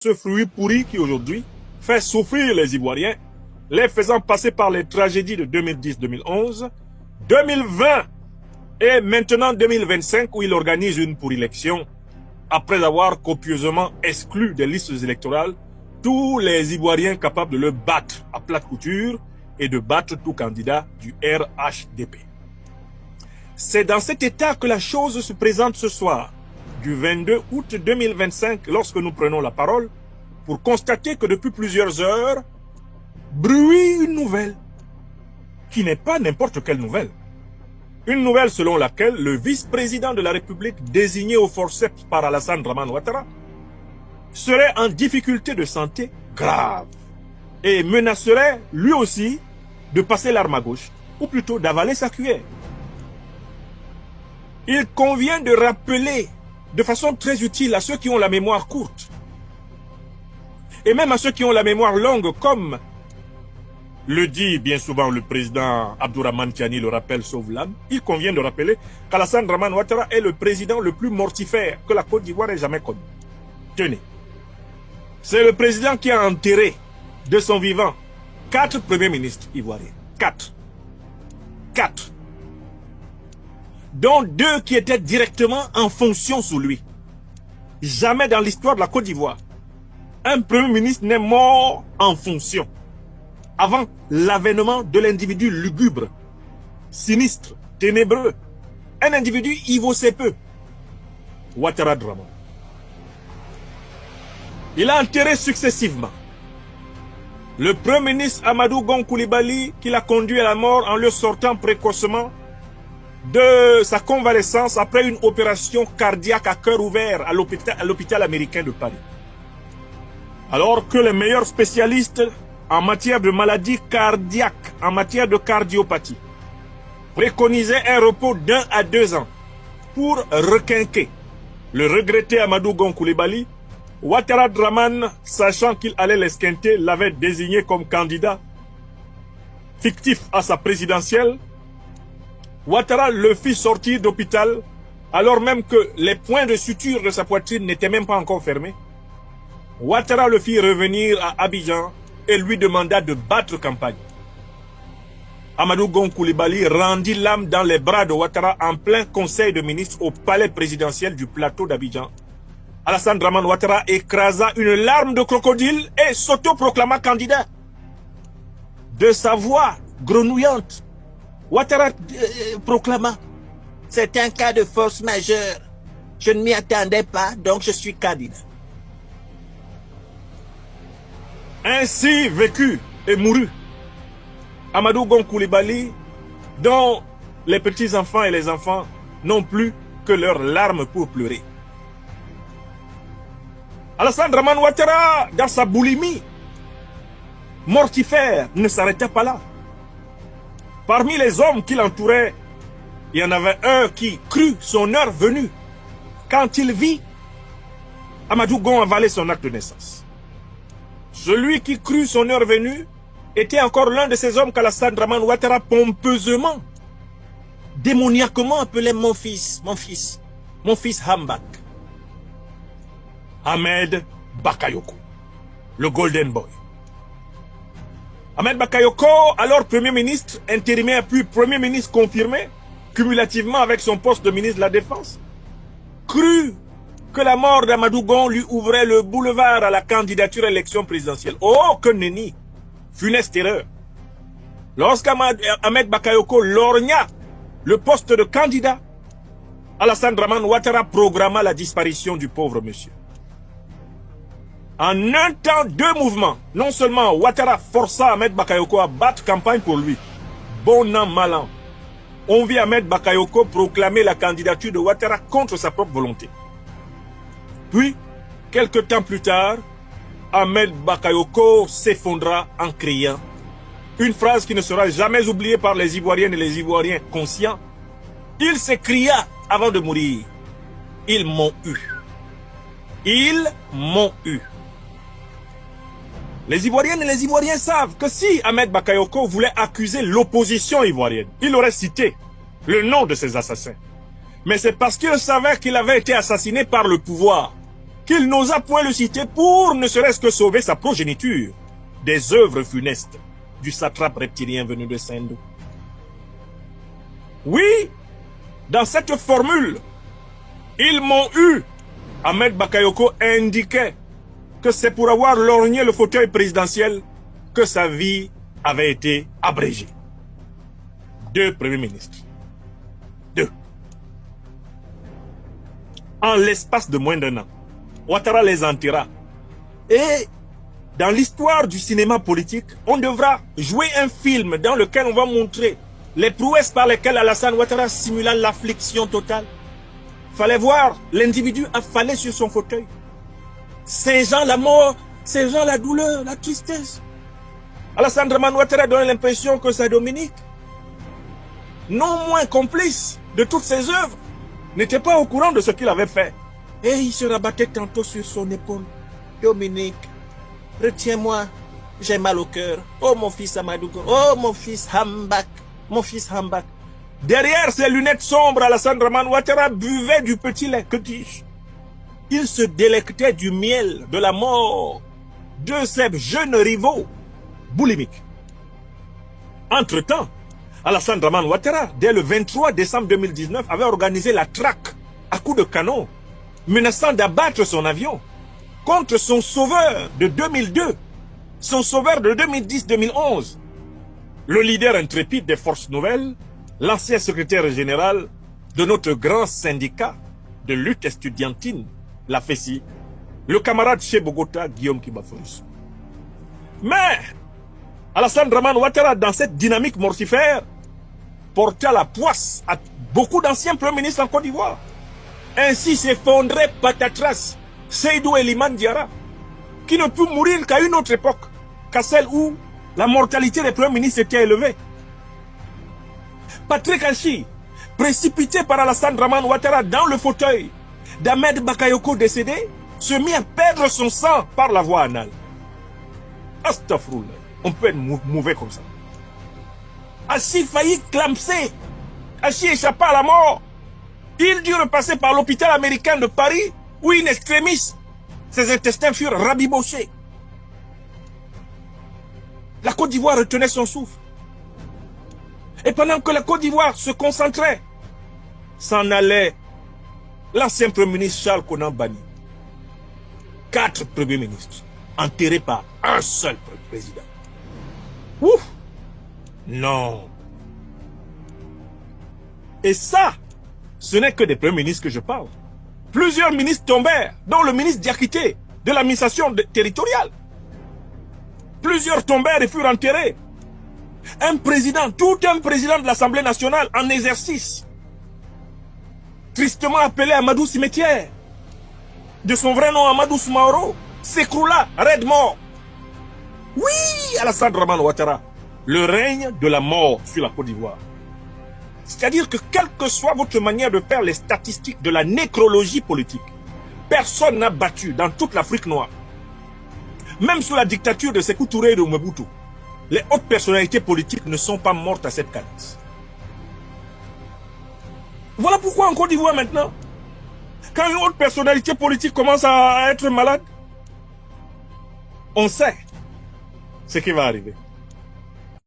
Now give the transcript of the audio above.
Ce fruit pourri qui aujourd'hui fait souffrir les Ivoiriens, les faisant passer par les tragédies de 2010-2011, 2020 et maintenant 2025 où il organise une pour-élection après avoir copieusement exclu des listes électorales tous les Ivoiriens capables de le battre à plate couture et de battre tout candidat du RHDP. C'est dans cet état que la chose se présente ce soir, du 22 août 2025, lorsque nous prenons la parole, pour constater que depuis plusieurs heures, bruit une nouvelle, qui n'est pas n'importe quelle nouvelle. Une nouvelle selon laquelle le vice-président de la République, désigné au forceps par Alassane Dramane Ouattara, serait en difficulté de santé grave et menacerait lui aussi de passer l'arme à gauche, ou plutôt d'avaler sa cuillère. Il convient de rappeler de façon très utile à ceux qui ont la mémoire courte, et même à ceux qui ont la mémoire longue, comme le dit bien souvent le président Abdourahmane Tiani, le rappel sauve l'âme, il convient de rappeler qu'Alassane Dramane Ouattara est le président le plus mortifère que la Côte d'Ivoire ait jamais connu. Tenez, c'est le président qui a enterré de son vivant 4 premiers ministres ivoiriens. 4. Dont 2 qui étaient directement en fonction sous lui. Jamais dans l'histoire de la Côte d'Ivoire, un premier ministre n'est mort en fonction avant l'avènement de l'individu lugubre, sinistre, ténébreux, un individu ivocépeux, Ouattara Dramane. Il a enterré successivement le premier ministre Amadou Gon Coulibaly, qui l'a conduit à la mort en le sortant précocement de sa convalescence après une opération cardiaque à cœur ouvert à l'hôpital américain de Paris. Alors que les meilleurs spécialistes en matière de maladies cardiaques, en matière de cardiopathie, préconisaient un repos d'1 à 2 ans pour requinquer le regretté Amadou Gon Coulibaly, Ouattara Dramane, sachant qu'il allait l'esquinter, l'avait désigné comme candidat fictif à sa présidentielle. Ouattara le fit sortir d'hôpital alors même que les points de suture de sa poitrine n'étaient même pas encore fermés. Ouattara le fit revenir à Abidjan et lui demanda de battre campagne. Amadou Gon Coulibaly rendit l'âme dans les bras de Ouattara en plein conseil de ministres au palais présidentiel du plateau d'Abidjan. Alassane Dramane Ouattara écrasa une larme de crocodile et s'autoproclama candidat. De sa voix grenouillante, Ouattara proclama: c'est un cas de force majeure. Je ne m'y attendais pas, donc je suis candidat. Ainsi vécu et mouru Amadou Gon Coulibaly, dont les petits-enfants et les enfants n'ont plus que leurs larmes pour pleurer. Alassane Dramane Ouattara, dans sa boulimie mortifère, ne s'arrêtait pas là. Parmi les hommes qui l'entouraient, il y en avait un qui crut son heure venue quand il vit Amadou Gon avaler son acte de naissance. Celui qui crut son heure venue était encore l'un de ces hommes qu'Alassane Dramane Ouattara pompeusement, démoniaquement appelait mon fils Hambak. Ahmed Bakayoko, le Golden Boy. Ahmed Bakayoko, alors Premier ministre intérimaire puis Premier ministre confirmé, cumulativement avec son poste de ministre de la Défense, crut que la mort d'Amadou Gon lui ouvrait le boulevard à la candidature à l'élection présidentielle. Oh, que nenni! Funeste erreur. Lorsqu'Ahmed Bakayoko lorgna le poste de candidat, Alassane Dramane Ouattara programma la disparition du pauvre monsieur. En un temps, 2 mouvements, non seulement Ouattara força Ahmed Bakayoko à battre campagne pour lui, bon an, mal an, on vit Ahmed Bakayoko proclamer la candidature de Ouattara contre sa propre volonté. Puis, quelque temps plus tard, Ahmed Bakayoko s'effondra en criant une phrase qui ne sera jamais oubliée par les Ivoiriennes et les Ivoiriens conscients. Il s'écria avant de mourir: ils m'ont eu. Ils m'ont eu. Les Ivoiriennes et les Ivoiriens savent que si Ahmed Bakayoko voulait accuser l'opposition ivoirienne, il aurait cité le nom de ses assassins. Mais c'est parce qu'il savait qu'il avait été assassiné par le pouvoir qu'il n'osa point le citer pour ne serait-ce que sauver sa progéniture des œuvres funestes du satrape reptilien venu de Sindou. Oui, dans cette formule, ils m'ont eu. Ahmed Bakayoko indiquait que c'est pour avoir lorgné le fauteuil présidentiel que sa vie avait été abrégée. 2 premiers ministres. 2. En l'espace de moins d'1 an, Ouattara les enterra. Et dans l'histoire du cinéma politique, on devra jouer un film dans lequel on va montrer les prouesses par lesquelles Alassane Ouattara simula l'affliction totale. Fallait voir l'individu affalé sur son fauteuil. Saint-Jean la mort, Saint-Jean la douleur, la tristesse. Alassane Dramane Ouattara donne l'impression que c'est Dominique, non moins complice de toutes ses œuvres, n'était pas au courant de ce qu'il avait fait. Et il se rabattait tantôt sur son épaule. Dominique, retiens-moi, j'ai mal au cœur. Oh mon fils Amadou, oh mon fils Hambak, mon fils Hambak. Derrière ses lunettes sombres, Alassane Dramane Ouattara buvait du petit lait. Que dis-je? Il se délectait du miel de la mort de ses jeunes rivaux boulimiques. Entre-temps, Alassane Dramane Ouattara, dès le 23 décembre 2019, avait organisé la traque à coups de canon, menaçant d'abattre son avion contre son sauveur de 2002, son sauveur de 2010-2011, le leader intrépide des forces nouvelles, l'ancien secrétaire général de notre grand syndicat de lutte estudiantine, la FESI, le camarade chez Bogota, Guillaume Kibaforis. Mais Alassane Dramane Ouattara, dans cette dynamique mortifère, porta la poisse à beaucoup d'anciens premiers ministres en Côte d'Ivoire. Ainsi s'effondrait patatras Seydou Eliman Diarra, qui ne put mourir qu'à une autre époque, qu'à celle où la mortalité des premiers ministres était élevée. Patrick Achi, précipité par Alassane Dramane Ouattara dans le fauteuil d'Ahmed Bakayoko décédé, se mit à perdre son sang par la voie anale. Astaghfirullah, on peut être mauvais comme ça. Achi faillit clamser. Achi échappa à la mort. Il dut repasser par l'hôpital américain de Paris où in extremis, ses intestins furent rabibochés. La Côte d'Ivoire retenait son souffle. Et pendant que la Côte d'Ivoire se concentrait, s'en allait l'ancien Premier ministre Charles Konan Banny. 4 premiers ministres, enterrés par un seul président. Ouf! Non. Et ça, ce n'est que des premiers ministres que je parle. Plusieurs ministres tombèrent, dont le ministre Diakité de l'administration territoriale. Plusieurs tombèrent et furent enterrés. Un président, tout un président de l'Assemblée nationale en exercice, tristement appelé Amadou Cimetière, de son vrai nom Amadou Soumaoro, s'écroula, raide mort. Oui, Alassane Dramane Ouattara, le règne de la mort sur la Côte d'Ivoire. C'est-à-dire que quelle que soit votre manière de faire les statistiques de la nécrologie politique, personne n'a battu dans toute l'Afrique noire. Même sous la dictature de Sékou Touré et de Mobutu, les hautes personnalités politiques ne sont pas mortes à cette cadence. Voilà pourquoi en Côte d'Ivoire maintenant, quand une haute personnalité politique commence à être malade, on sait ce qui va arriver.